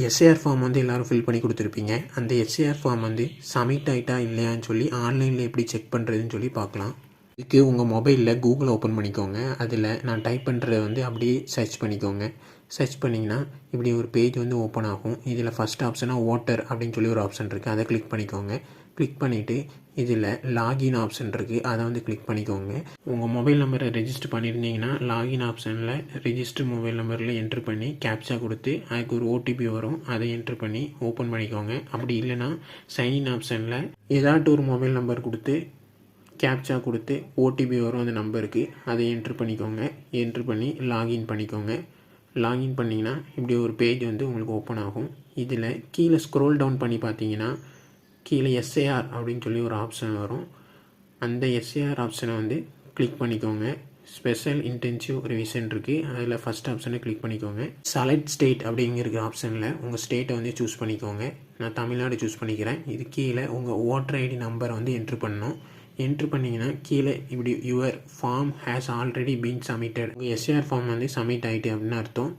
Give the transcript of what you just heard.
SAR form வந்து எல்லோரும் fill பண்ணி கொடுத்துருப்பீங்க. அந்த எஸ்ஏஆர் ஃபார்ம் வந்து சப்மிட் ஆகிட்டா இல்லையான்னு சொல்லி ஆன்லைனில் எப்படி செக் பண்ணுறதுன்னு சொல்லி பார்க்கலாம். இதுக்கு உங்கள் மொபைலில் கூகுள் ஓப்பன் பண்ணிக்கோங்க. அதில் நான் டைப் பண்ணுறத வந்து அப்படியே சர்ச் பண்ணிக்கோங்க. சர்ச் பண்ணிங்கன்னா இப்படி ஒரு பேஜ் வந்து ஓப்பன் ஆகும். இதில் ஃபஸ்ட் ஆப்ஷனாக ஓட்டர் அப்படின்னு சொல்லி ஒரு ஆப்ஷன் இருக்குது, அதை கிளிக் பண்ணிக்கோங்க. கிளிக் பண்ணிவிட்டு இதில் லாகின் ஆப்ஷன் இருக்குது, அதை வந்து கிளிக் பண்ணிக்கோங்க. உங்கள் மொபைல் நம்பரை ரெஜிஸ்டர் பண்ணியிருந்தீங்கன்னா லாகின் ஆப்ஷனில் ரெஜிஸ்டர் மொபைல் நம்பரில் என்ட்ரு பண்ணி கேப்சா கொடுத்து அதுக்கு ஒரு ஓடிபி வரும், அதை என்ட்ரு பண்ணி ஓப்பன் பண்ணிக்கோங்க. அப்படி இல்லைன்னா சைன்இன் ஆப்ஷனில் ஏதாட்டு ஒரு மொபைல் நம்பர் கொடுத்து கேப்சா கொடுத்து ஓடிபி வரும் அந்த நம்பருக்கு, அதை என்ட்ரு பண்ணிக்கோங்க. என்ட்ரு பண்ணி லாகின் பண்ணிக்கோங்க. லாகின் பண்ணிங்கன்னா இப்படி ஒரு பேஜ் வந்து உங்களுக்கு ஓப்பன் ஆகும். இதில் கீழே ஸ்க்ரோல் டவுன் பண்ணி பார்த்தீங்கன்னா கீழே எஸ்ஏஆர் அப்படின்னு சொல்லி ஒரு ஆப்ஷன் வரும். அந்த எஸ்ஏஆர் ஆப்ஷனை வந்து கிளிக் பண்ணிக்கோங்க. ஸ்பெஷல் இன்டென்சிவ் ரிவிஷன் இருக்குது, அதில் ஃபஸ்ட் ஆப்ஷனை கிளிக் பண்ணிக்கோங்க. செலக்ட் ஸ்டேட் அப்படிங்கிற ஆப்ஷனில் உங்கள் ஸ்டேட்டை வந்து சூஸ் பண்ணிக்கோங்க. நான் தமிழ்நாடு சூஸ் பண்ணிக்கிறேன். இது கீழே உங்கள் ஓட்டர் ஐடி நம்பரை வந்து என்ட்ரு பண்ணணும். என்ட்ரு பண்ணிங்கன்னா கீழே இப்படி your form has already been submitted, உங்கள் எஸ்ஏஆர் ஃபார்ம் வந்து சப்மிட் ஆகிட்டு அப்படின்னு அர்த்தம்.